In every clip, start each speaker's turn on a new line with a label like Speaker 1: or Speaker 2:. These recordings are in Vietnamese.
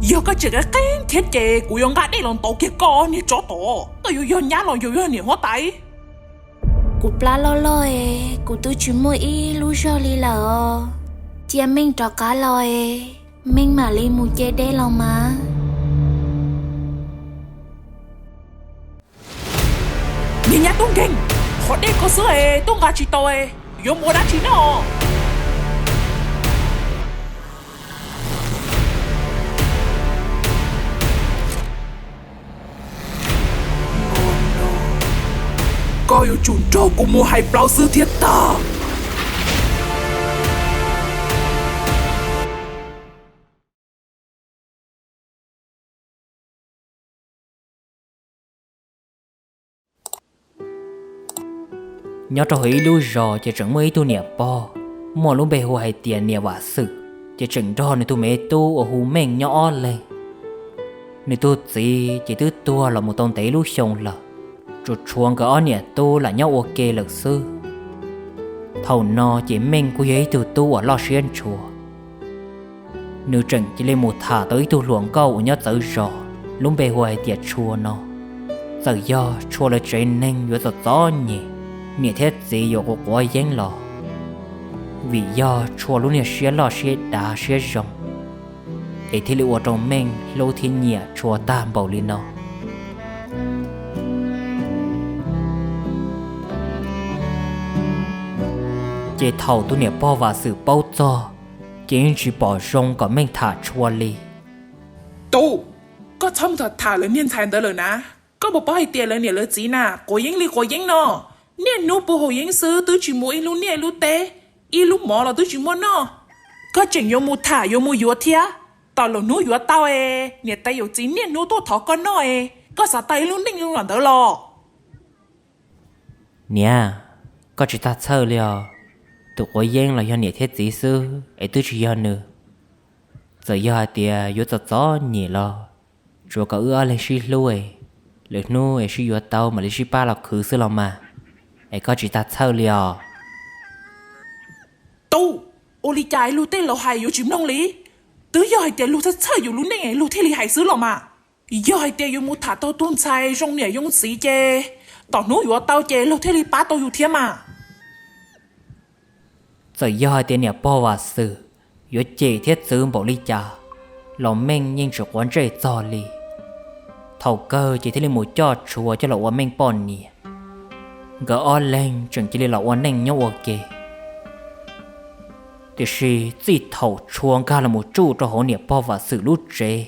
Speaker 1: giờ có chỉ cái thiết kế của yon gái đây lòng tổ kia con như chó tổ tôi yon nhá lòng yon nhiều hóa tay
Speaker 2: cụ pla lo lo cụ tôi chỉ mua y lu cho li lợ chia mình trò cá lo mình mà li mu chơi đây lòng mà
Speaker 1: nhìn nhá tung kinh họ đây có sữa tung gà chỉ tôi yon mua đã chỉ nó có yêu chủ trâu của mua hai bao sư thiết ta
Speaker 3: nhớ cho hủy lui rồi chỉ chẳng mấy tu niệm po mua luôn bề hồ hay tiền niệm vả sự chỉ chẳng cho nên tu mẹ tu ở hồ mình nhỏ lên nên tu gì chỉ tu tua là một tôn tế lúc xong là rồi chuông cái ở nhà tu là nhau ok lực sư thầu nó chỉ mình của ấy từ tu ở lo xuyên chùa nếu chẳng chỉ lên một thả tới tu luồng câu nhớ tới rõ lúc bề hoài tiệt chùa nó giờ do chùa là trên nên vừa giật gió nhỉ nghĩa thiết gì ở của giếng lò vì do chùa lúc này xuyên lo xuyên đá xuyên rồng để thì liệu ở trong mình lâu thiên nhẹ chùa tam bảo lên nó chế thầu tu niệm bao và sự bao cho chỉ chỉ bỏ rong có mình thả chua li
Speaker 1: tu có thông thật thả lên niên thành đó rồi nè có một bao hai tiền lên niệm lên gì nè có yến li có yến nó niên nô bố hồ yến sư tứ chỉ mua ilu niên ilu té ilu mỏ là tứ chỉ mua nó có chừng yo mua thả yo mua yo thia tao là nô yo tao niệm tay yo chỉ niên nô tôi thọ con nó có sao tay ilu niên ilu làm đó lo
Speaker 3: nè có chỉ ta chơi liao tụi có yên là do nhiệt thiết gì sư ấy tôi chỉ do nữa giờ do tiề vô tật gió nhỉ lo rồi có ưa lên xí lui lệ nu ấy xí vô tàu mà lên xí ba là khứ sư lòng mà ấy có chỉ ta chơi liao
Speaker 1: tu ô li trái lu tên lo hay yo chim nông lý tứ do hay tiền lu thật chơi yo lu nè lu thế li hay sư lòng mà do hay tiền yo mua thả tao tuôn sai rong nè yong xí chê tao nô yo tao chê lu thế li ba tao yo thiêm mà
Speaker 3: giờ do tiền nhà bao và sự yếu chế thiết sư bảo lý cha lòng mình nhưng chỉ quán chơi trò li thầu cơ chỉ thấy một cho chùa cho lão mình bọn nhỉ gỡ lên chẳng chỉ là lão nành nhau ok thì khi chỉ thầu chuông ca là một chú cho họ nhà bao và sự lút chế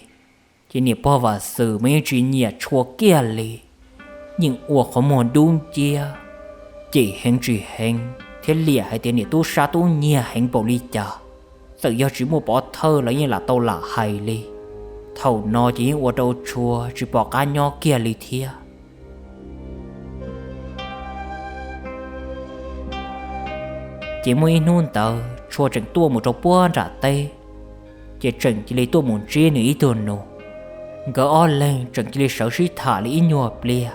Speaker 3: chỉ nhà bao và sự mấy chỉ nhà chùa kia li nhưng ủa có một đúng chia chỉ hành thế lìa hay tiền tu sa tu nhia hành bảo lý cha tự do chỉ mua bỏ thơ là như là tao là hay li thầu nó chỉ ở đâu chùa chỉ bỏ cá nho kia li thia chỉ mua nôn tờ chùa chẳng tua một trâu buôn trả tê chỉ chẳng chỉ lấy tua một chia nữa ít tuần nô gỡ lên chẳng chỉ lấy sở sĩ thả lý nhọp lia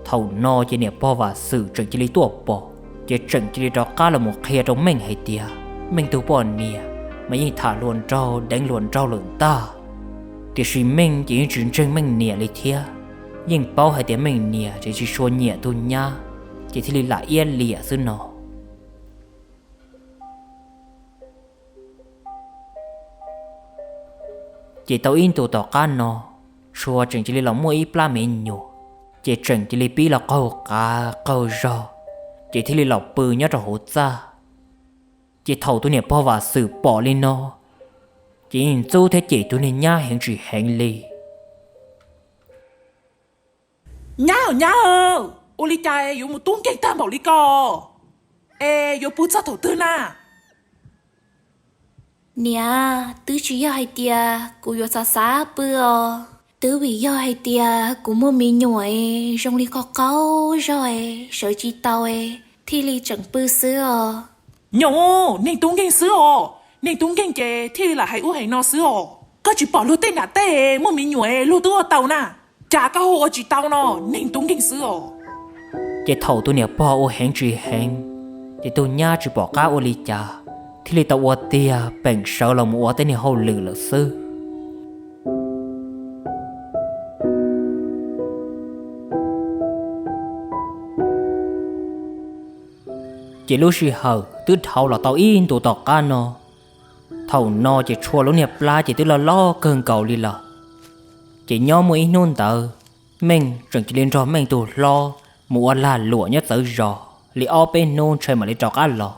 Speaker 3: thầu nó chỉ nè bỏ và sự chẳng chỉ lấy tua bỏ chỉ chẳng chỉ đó cá là một khe trong mình hay tia mình tu bọn nè mà như thả luồn trâu đánh luồn trâu luồn ta thì suy mình chỉ chuyện chân mình nè lấy thia nhưng bao hay tiếng mình nè chỉ xua nhẹ tu nha chỉ thì lại yên lìa xứ nó chỉ tao in tụ tỏ cá nó xua chẳng chỉ là mua ít la mình nhủ chỉ chẳng chỉ là pi là câu cá câu rau chỉ thì lọc bự nhớ cho hỗ trợ chỉ thầu tôi niệm bao và sự bỏ lên nó chỉ nhìn chú thế chỉ tôi nên nhá hiện chỉ hành li
Speaker 1: nhá ô li trái yo một tung cây tam bảo lý co yo bút ra thầu tư na
Speaker 2: nè tứ chỉ do hay tia cụ yo xa xa bữa tứ vì do hay tia cụ mua mì nhồi trong ly có câu rồi sợ chi tao thì ly chẳng bự sữa
Speaker 1: nhổ nên tung cây sữa nên tung cây kề thì là hay u hay no sữa có chỉ bỏ luôn tên nà tê mua mì nhồi luôn tao tàu na chả có hồ chỉ tao nó nên tung cây sữa
Speaker 3: chỉ thầu tôi niệm bao ô hành chỉ hành chỉ tôi nhá chỉ bỏ cá ô ly trà thì ly tao ô tia bèn sợ lòng ô tên này hậu lử là sư chỉ lúc xì hở tứ thầu là tàu in tụ tọt cá nó thầu nó chỉ chua lúc nè pla chỉ tứ là lo cơn cầu đi là chỉ nhớ mỗi nôn tờ mình chẳng chỉ lên cho mình tụ lo mua là lụa nhất tới giò li ở bên nôn chơi mà đi trọc ăn lò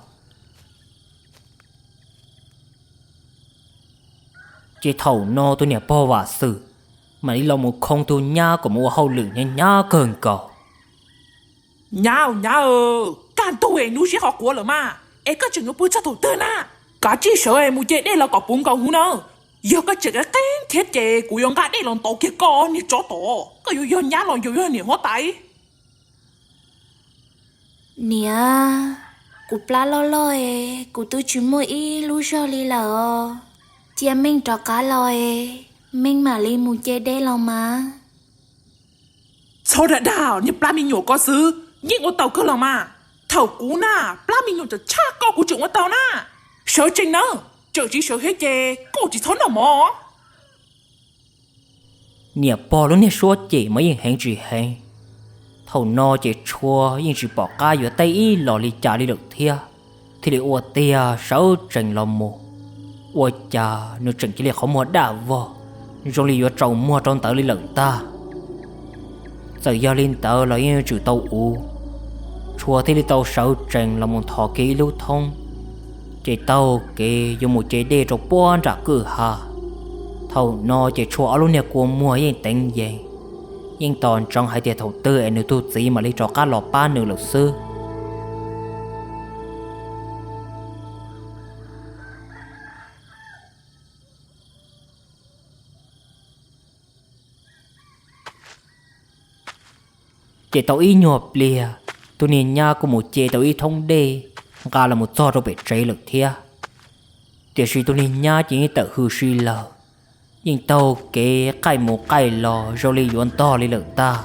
Speaker 3: chỉ thầu nó tôi nè po và sự mà đi lo một không tu nhá của mua hậu lử nhá nhá cơn cầu
Speaker 1: nhau can tu ấy nu sẽ học của rồi mà ấy có chừng có bữa cho thủ tư na cả chỉ sợ em mua chơi đây là có bốn cầu hú nữa giờ có chừng cái thiết chế của yon cái đây là tổ kia con như chó tổ có yon nhá lòng yon nhiều hóa tay
Speaker 2: nè cụ pla lo lo ấy cụ tôi chỉ mua ít lu cho li lợ chia mình cho cá lo ấy mình mà li mua chơi đây lo mà
Speaker 1: sao đã đào như pla mình nhổ có xứ nhưng ở tàu cơ là mà thầu cú na pla mình nhổ cho cha con của chúng ở tàu na sợ chừng nữa chờ chỉ sợ hết chê cô chỉ thốn nào mò
Speaker 3: nè po lúc nè xua chỉ mới yên hẹn chỉ hẹn thầu no chỉ chua yên chỉ bỏ cá vừa tay y lò li trả đi được thia thì để uo tia sáu chừng lò mù uo cha nó chừng chỉ là không mua đào vò rồi li vừa trồng mua trong tờ li lợn ta giờ do linh tờ là yên chữ tàu u chua thì li tàu sáu chừng là một thọ kỹ lưu thông chỉ tàu kỹ dùng một chế đề trong bốn trả cửa hà thầu nó chỉ chua lúc nè của mua yên tính gì nhưng toàn trong hai tiệt thầu tư em nữ tu gì mà lấy cho cá lò ba nữ luật sư chỉ tàu y nhọp lìa tôi nhìn nhà của một chế tàu y thông đề gà là một do trong bể trái lực thia thì suy tôi nhìn nhà chỉ tự hư suy lờ nhưng tàu kế cài một cài lò rồi li yuan to li lượng ta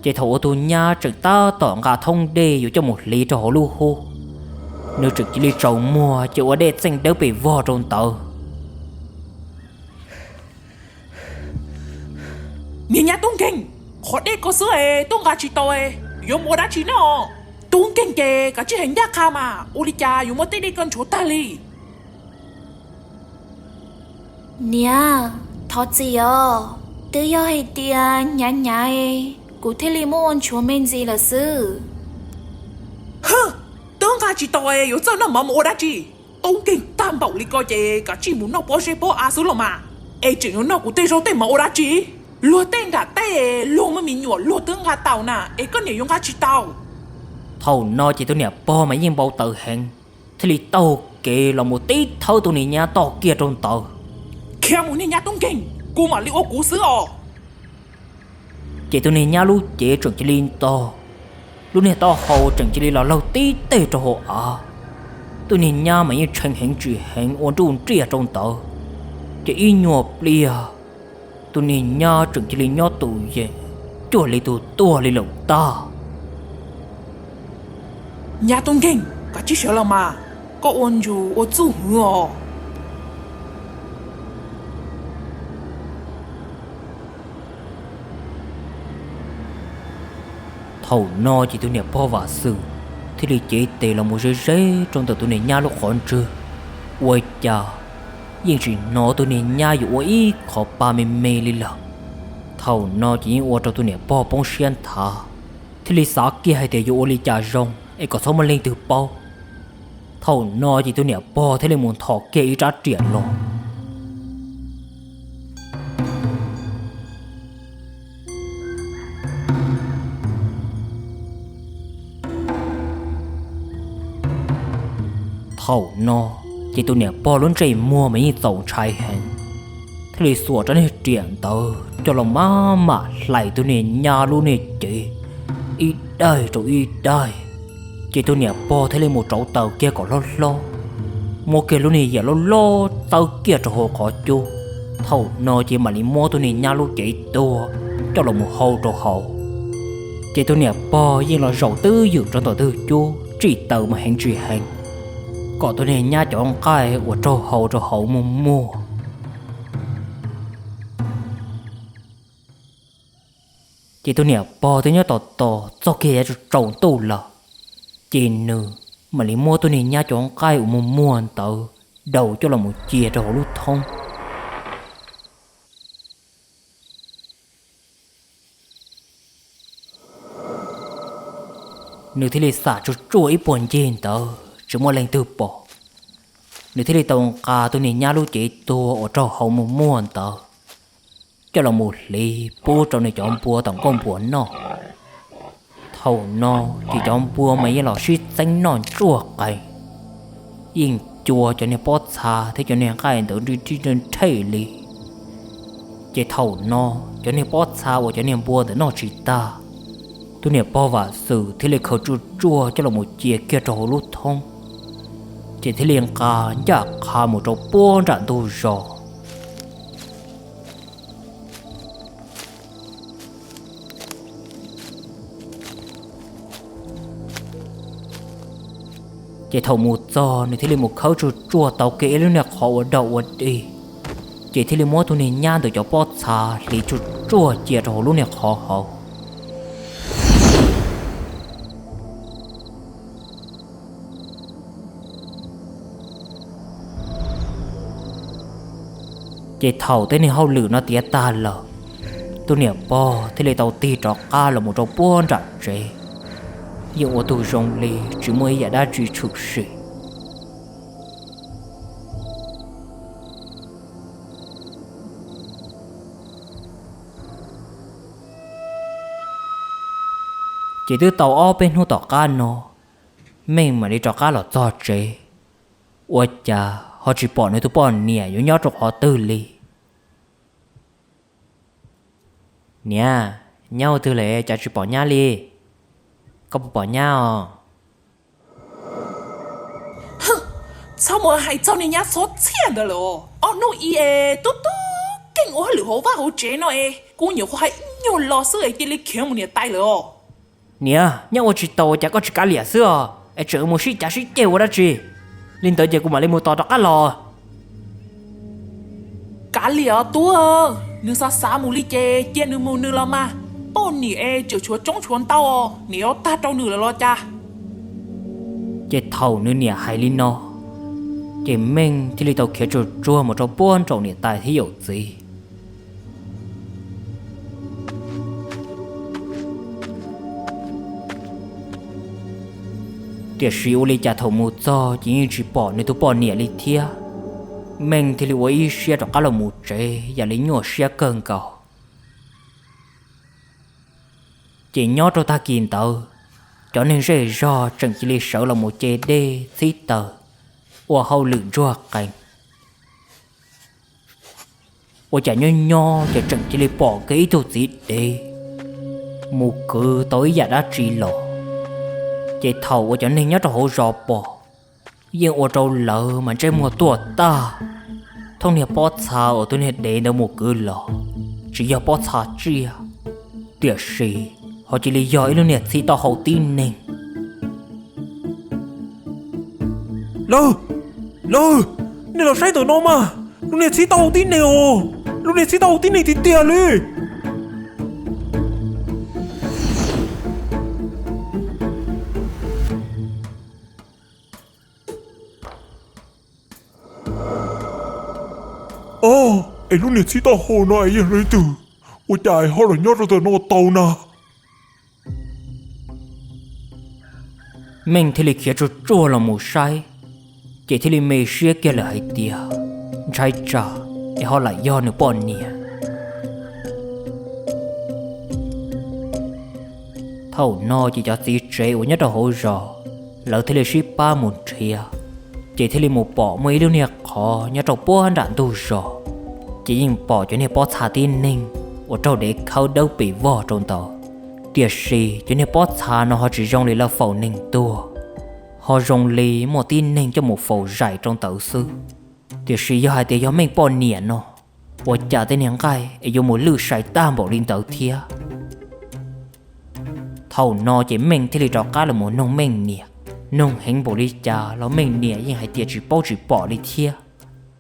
Speaker 3: chỉ thấu tôi nhà trực ta tỏ gà thông đềอยู่cho một lý cho họ lưu hô nếu trực chỉ li trầu mua chịu ở đây xanh đỡ bị vò trong tàu
Speaker 1: nè nhà tung kinh khó đây có sữa ấy tung gà chỉ tôi dùng mua đá chỉ nó tung kinh kề cả chỉ hình đá kha mà Olicha dùng mua tê đi con chỗ ta li
Speaker 2: nè thọ gì tự do hay tia nhá nhá ấy cụ thể li muốn chúa mình gì là sư
Speaker 1: hơ tung gà chỉ tôi dùng sao nó mà mua đá chỉ tung kinh tam bảo li coi chè cả chỉ muốn nó bỏ xe bỏ à số lo mà ấy chỉ nó của tê số tê mua đá chỉ lúa tên gà tê lúa mà mình nhổ lúa tương gà tàu nè ấy có nhiều dùng gà chỉ tàu
Speaker 3: thầu nó chỉ tôi nè po mà nhưng bao tự hẹn thì li tàu kề là một tí thâu tôi nè nhà to kia trong tàu
Speaker 1: kia muốn nè nhà tung kinh cô mà li ô cú sữa
Speaker 3: chỉ tôi nè nhà lu chế chuẩn chỉ linh to lu nè to hậu chuẩn chỉ li là lâu tí tê cho họ à tôi nè nhà mà nhưng thành hẹn chỉ hẹn ổn trốn chia trong tàu chỉ y nhọp lìa tôi nè nhà chuẩn chỉ li nhọ tù về chùa li tù tua li lồng ta
Speaker 1: nhà tung kinh cả chỉ sợ là mà có ôn dù ô chú hứa
Speaker 3: thầu no chỉ tôi nè po và sự thì li chế tê là một rễ trong tàu tôi nè nhà lúc còn chưa ôi cha nhưng chỉ nó tôi nè nhàอยู่ý khó ba mê li lợ thầu nó chỉ ô trong tôi nè po bông xiên thà thì li xã kia hay têอยู่li cha rong ấy có số mà lên từ bao thầu nó chỉ tôi nè po thế là muốn thọ kia ý trả tiền lo thầu nó chỉ tôi nè po luôn chạy mua mấy dầu trái hẹn thế là sủa cho nên tiền tờ cho lòng mà lại tôi nè nhà luôn nè chị ít đây rồi ít đây chỉ tôi nè po thế là một cháu tàu kia có lo mua kia luôn nè giờ lo tàu kia cho hồ có chú thầu nó chỉ mà đi mua tôi nè nhà luôn chạy tua cho lòng một hậu cho hậu chỉ tôi nè po nhưng là rau tư dưỡng cho tàu tư chú chỉ tàu mà hẹn chỉ hẹn có tôi này nhà chọn cái của cho hậu mua chỉ tôi nè bò tôi nhớ tỏ cho kia cho trộn tù lợ chị nữ mà lấy mua tôi này nhà chọn cái một muôn tờ đầu cho là một chia cho lúc thông nữ thì lấy xả cho chuỗi buồn trên tờ chỉ mua lên từ bỏ nữ thì lấy tông cả tôi này nhà lúc chị tôi ở trong hậu một muôn tờ cho là một ly bố trong này chọn bùa tổng công bùa nó thầu nó thì chọn bùa mấy lò suýt xanh non chua cay yên chua cho nên bớt xa thế cho nên cái tự đi trên thấy li chỉ thầu nó cho nên bớt xa và cho nên bùa để nó chỉ ta tôi nên bao và sự thì lại khởi chua chua cho là một chia kia cho lúc thông chỉ thì liền cả nhạc khá một chỗ bùa rạn tu rồi chỉ thầu một giờ nên thì lên một khẩu chua tàu kỹ luôn nè khó ở đầu ở đi chỉ thì lên mua tôi nên nhang từ chỗ bớt xa thì chua chia cho luôn nè khó hậu chỉ thầu tới nên hậu lử nó tía ta lờ tôi nè bò thì lên tàu ti trọ ca là một chỗ buôn rạn rề yêu ô tô rong lì chỉ mới giả đã truy trục sự chỉ từ tàu o bên hô tàu cá nó mình mà đi trọ cá là do chế ôi chà họ chỉ bỏ nơi tôi bỏ nè yếu nhót họ tư lì nè nhau tư lệ chả chỉ bỏ nha lì có bỏ nhau
Speaker 1: sao mà hay cho nên nhá số tiền đó rồi nó tú tú kinh quá lửa hổ vá hổ chế nó cũng nhiều hay nhiều lo sự ấy đi lấy kiếm một nhà tay rồi
Speaker 3: nè nhau chỉ tàu chả có chỉ cá lẻ xưa chờ một xí chả xí kêu đó chị lên tới giờ cũng mà lên một tàu đó cá lò
Speaker 1: cá lẻ tú nữ sao sao mù li chê chê nữ mù nữ lo mà bọn nỉ chịu chúa trống chuồn tao nếu ta trâu nữ là lo cha
Speaker 3: chị thầu nữ nè hay lên nó chị mình thì lấy tàu kia chua một trâu buôn trâu nè tài thì hiểu gì tiệt sĩ lấy trả thầu một giờ chỉ bỏ nơi tôi bỏ nè lấy thia mình thì lấy ý xe cho cá là một chế và lấy nhỏ xe cơn cầu chỉ nhớ cho ta kiên tờ cho nên rễ do chẳng chỉ lấy sợ là một chế đê xí tờ và hậu lượng rùa cảnh và chả nhỏ chả chẳng chỉ lấy bỏ cái ý đồ gì đê một cứ tối giả đã trì lộ chỉ thầu và cho nên nhớ cho hậu rò bỏ nhưng ở trâu lỡ mà trên một tuổi ta thông niệm bó xa ở tôi nên để đâu một cứ lọ chỉ do bó xa chia tiệt sĩ họ chỉ lý do luôn nè thì tao hậu tin nên
Speaker 4: lơ nên là sai tụi nó mà lúc này thì tao hậu tin này lúc này thì tao hậu tin này thì tiền đi lúc này thì tao hồ nói gì lấy từ ôi trời họ là nhớ ra từ nó tàu nè
Speaker 3: mình thì lịch cho chua là một sai chỉ thì lịch mê xia kia là hai tia trái trả để họ lại do nữa bọn nè thầu no chỉ cho tí chế của nhất là hỗ trợ lỡ thì lịch ship ba một chia chỉ thì lịch một bỏ mấy đứa nè khó nhất là bố hắn đạn tu rồi chỉ nhìn bỏ cho nên bó xa tin ninh ở trâu để khâu đâu bị vò trong tàu tiệt sĩ cho nên bó xa nó họ chỉ rong lấy là phẩu ninh tua họ rong lấy một tin ninh cho một phẩu rải trong tàu sư tiệt sĩ do hai tiệt do mình bỏ nhẹ nó và trả tên những cái do một lư sải tam bỏ lên tàu thia thầu nó chỉ mình thì trò cá là một nông mình nhẹ nông hình bỏ đi trả nó mình nhẹ nhưng hai tiệt chỉ bỏ đi thia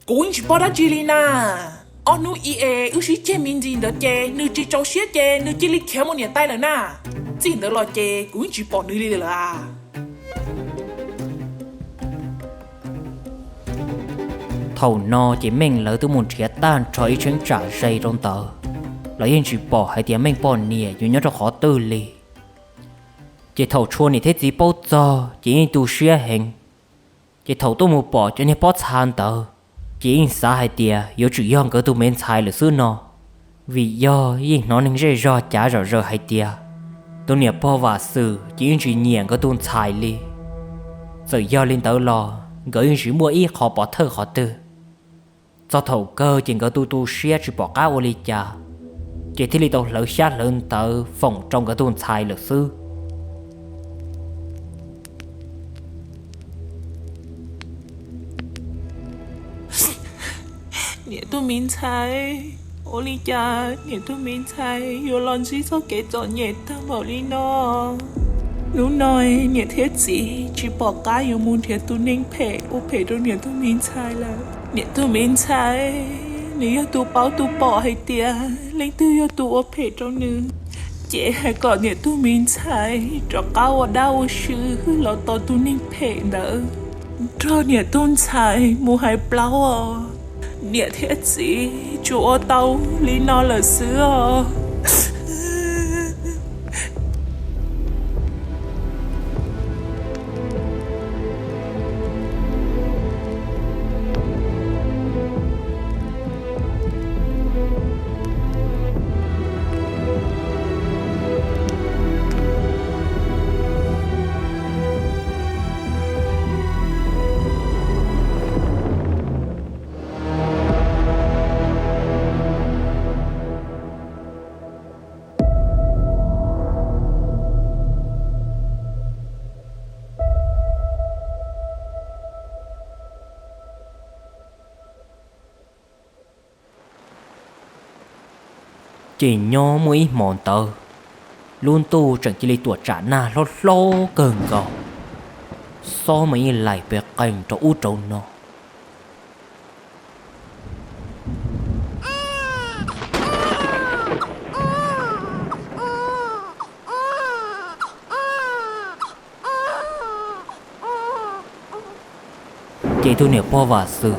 Speaker 1: cũng chỉ bỏ ra chỉ li na nu ưu sĩ chế mình gì đó chế nữ chỉ trâu xía chế nữ chỉ li kéo một nhà tay là na chỉ đó lo chế cũng chỉ bỏ nữ đi là
Speaker 3: thầu no chỉ mình lỡ tôi muốn chia tan cho ý chứng trả dây trong tờ lỡ yên chỉ bỏ hai tiếng mình bỏ nìa dù nhớ cho khó tư lì chỉ thầu chua này thế gì bao giờ chỉ yên tu xia hình chỉ thầu tôi muốn bỏ cho nên bỏ chán tờ chỉ yên xa hai tiếng yếu chủ yếu cái tôi mình xài là xưa nó vì do yên nó nên rơi ra trả rõ hai tiếng tôi nè bỏ vào sự chỉ yên chỉ nhện cái tôi xài li giờ do lên tờ lo gửi yên chỉ mua ít khó bỏ thơ khó tư do thầu cơ chỉ có tu xia chỉ bỏ cá ô li cha chỉ thì li tàu lỡ sát lên tờ phòng trong cái tôi xài là xưa
Speaker 1: nè tôi mình sai ô li cha nè tôi mình sai yo lon suy số kế chọn nhẹ thằng bảo li no lúc nói nè thiết gì chỉ bỏ cá yo muốn thiệt tôi nên phê ô phê tôi nè tôi mình sai là nè tôi mình sai nè yo tôi bảo tôi bỏ hay tia lên tôi yo tôi ô phê trong nữ chị hay còn nè tôi mình sai cho cao ở đâu sư lo to tôi nên phê đỡ cho nè tôi sai mua hay plau nè thiết gì chúa tao lý nó là xưa
Speaker 3: chỉ nhó mũi mòn tờ luôn tu chẳng chỉ lấy tuổi trả na lo gần gò so mấy lại về cảnh cho u trâu nó chỉ tôi nè po và sự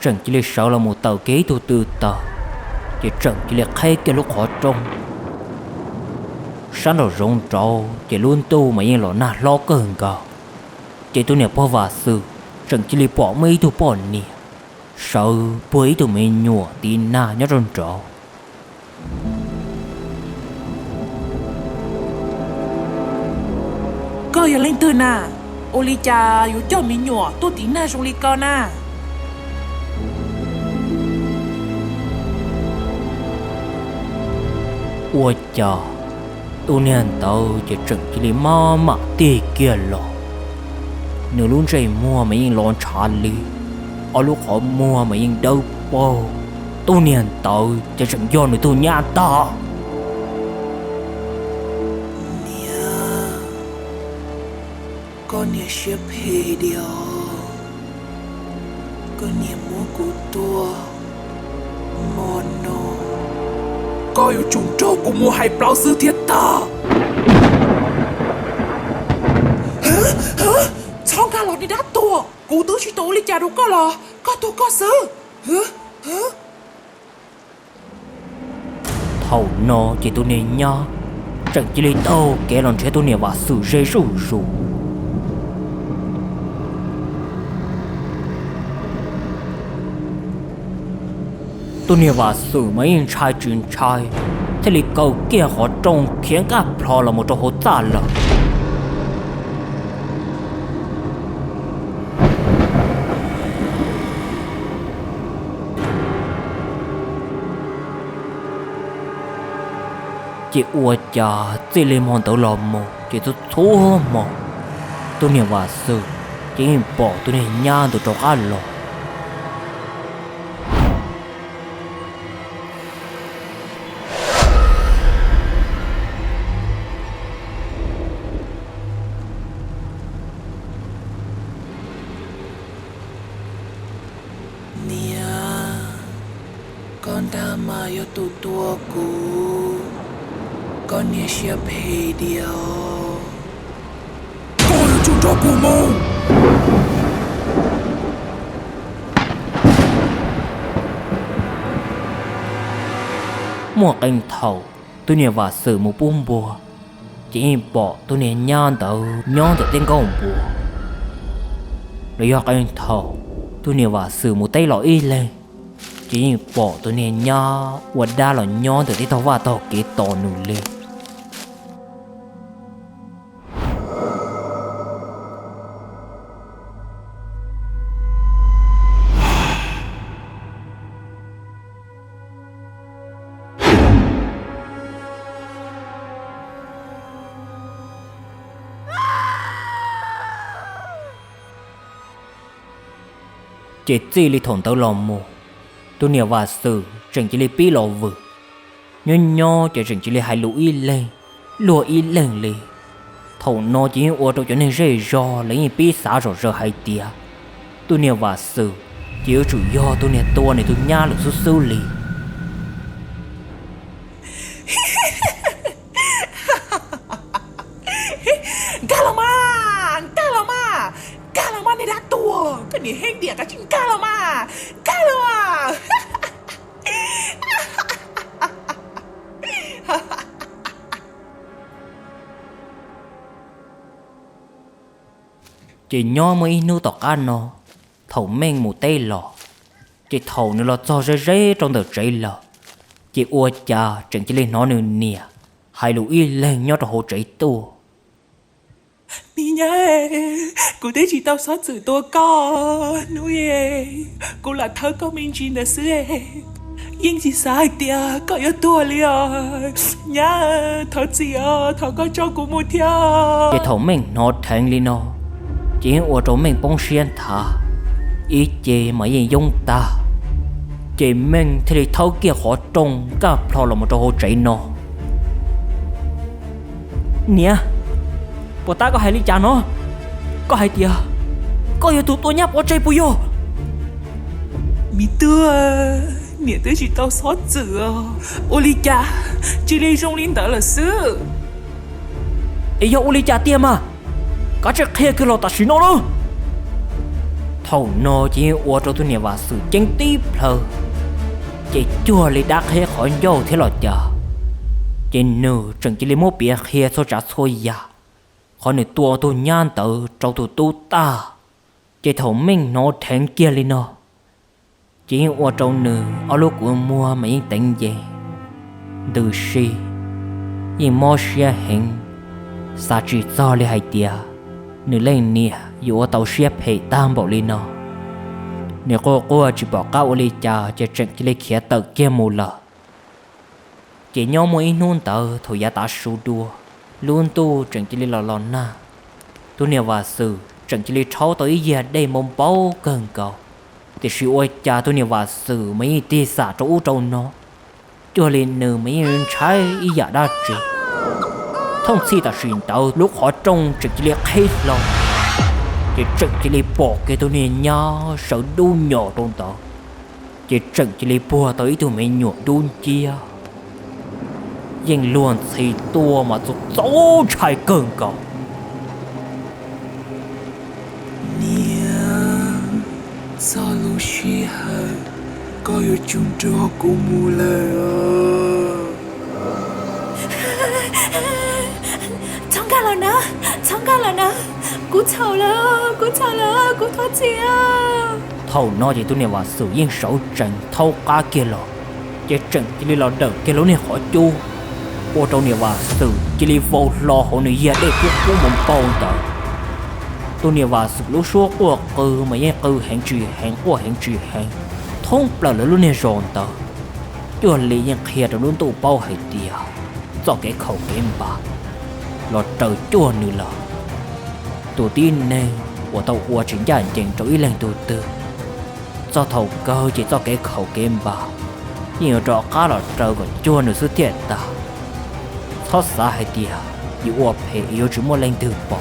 Speaker 3: chẳng chỉ lấy sợ là một tàu kế tu từ tờ chỉ chẳng chỉ là khai cái lúc khó trông sáng đầu rong trâu chỉ luôn tu mà yên lo na lo cơn gào chỉ tôi nè bỏ vào sự chẳng chỉ là bỏ mấy tu bỏ nè sợ bấy tu mình nhủa tin na nhớ rong trâu
Speaker 1: cơ giờ lên từ nà ô li cha yếu cho mình nhỏ tôi tí na trong li con na
Speaker 3: ôi chà tôi nè tao chỉ chẳng chỉ là mà tì kia lo nếu luôn chạy mua mà yên lon trả li ở lúc họ mua mà yên đâu po tôi nè tao chỉ chẳng do nữa tôi nhát ta
Speaker 1: con nhà xếp hề điều con nhà mua của tua mono coi ở chúng trâu của mua hai plau sư thiết ta hả xong cả lọt đi đá tua cụ tứ chỉ tổ đi chả đâu có tua có sư hả
Speaker 3: thầu nó chỉ tôi nè nhá chẳng chỉ lấy tao kẻ lòng trẻ tôi nè và sự dễ rủ tôi nè và sự mấy anh trai chuyện trai thế thì cầu kia họ trông khiến cả plò là một trò hốt giả lợ chị ua chà chị lên mòn tàu lò mồ chị tôi thua mồ tôi nè và sự chị bỏ tôi nè nhan tôi trò cá lò
Speaker 1: con ta mà yo tu tua cũ con nhà xếp hề điều coi chúng cho cũ mông
Speaker 3: mua canh thầu tôi nhờ vào sự một bún bùa chỉ bỏ tôi nhờ nhon từ tên con bùa rồi do canh thầu tôi nhờ vào sự một tay lọ y lên chỉ bỏ tôi nhờ nhon và đa là nhon từ tên tao vào tao kế tao nụ lên chỉ chỉ li thôn tao lòng mù tôi nhờ vào sự chẳng chỉ li pi lò vử nhỏ chỉ chẳng chỉ li hai lũ y lên li thầu nó chỉ ô tô cho nên dễ dò lấy những pi xả rồi hai tia tôi nhờ vào sự chỉ ở chủ do tôi nhờ tua này tôi nhá được số li
Speaker 1: Calama này đã tua cái này hết địa cái chính Calama
Speaker 3: chỉ nhỏ mới nu tọt ăn nó thầu men một tay lò chỉ thầu nữa là cho rễ trong tờ trái lò chỉ ua cha chẳng chỉ lên nó nữa nè hai lũ y lên nhớ cho hồ trái tua
Speaker 1: mi nhé cô thấy chị tao xót chữ tua con nuôi cô là thơ con mình chỉ là xứ nhưng chỉ sai tia có yếu tua liền nhá thọ gì thọ có cho cô một theo
Speaker 3: chỉ thầu mình nó thành li nó chỉ ua chỗ mình bông xiên thả ý chế mà gì dùng ta chỉ mình thì thâu kia khó trông cả phò là một chỗ hồ trái nó nè bộ ta có hai ly trà nó có hai tia có yếu tụ tôi nháp ở trái bùi vô
Speaker 1: mi tua nè tới chị tao xót chữ Olicha chỉ lấy trong linh tớ là xứ
Speaker 3: ấy yo Olicha tia mà có chắc kia cứ lo ta xí nó đó thầu nó chỉ ua cho tôi nè và sự chân tí phờ chỉ chua lấy đá kia khỏi dâu thế là chờ chỉ nửa chẳng chỉ lấy một bia kia số trả xôi ya khỏi nửa tua tôi nhan tự trâu tôi tu ta chỉ thầu mình nó thèn kia lên nó chỉ ua trâu nửa ở lúc của mua mà yên tĩnh về từ si yên mò xia hình sa chỉ cho lấy hai tia nửa lên nè dù tàu xếp hệ tam bảo lên nó nửa cô chỉ bỏ cao lên cha chỉ trận chỉ lấy khía tờ kia mù lờ chỉ nhau mỗi nôn tờ thôi giá ta su đua luôn tu trận chỉ lấy lò na tu nè và sự trận chỉ lấy cháu tới giờ đây mong bao cần cầu thì sự ôi cha tu nè và sự mấy tia xả chỗ trâu nó cho lên nửa mấy người trái ý giả đa trị thông si ta xuyên tàu lúc họ trông trận chỉ lấy hết lòng chỉ trận chỉ lấy bỏ cái tôi nè nhỏ sợ đu nhỏ trong tàu chỉ trận chỉ lấy bùa tới tụi mấy nhỏ đun chia nhưng luôn thì tua mà tụt dấu trái cơn cầu
Speaker 1: nè sao lúc xí hơi có yêu chung cho cô mù lệ
Speaker 2: chẳng cả là nó cú chào là cú thoát chia
Speaker 3: thầu nó chỉ tôi nè vào sự yên sầu trận thâu cá kia lò chỉ trận chỉ đi lò đợt kia lối này họ chu ô trâu nè vào sự chỉ đi vô lò họ này giờ để cú mồm bao tờ tôi nè vào sự lúa số của cư mà yên cư hẹn trì hẹn thông là luôn nè ròn tờ cho lý yên kia rồi luôn tụ bao hay tiệt cho cái khẩu em bà lò trời chua nữa là tụi tin này của tàu qua chính gia chỉnh trỗi lên tụi tư do thầu cơ chỉ do cái khẩu game bà nhiều trọ cá là trời còn chua nữa sự thiệt ta thoát xa hay tiệt yêu ộp hệ yêu chúng mua lên từ bỏ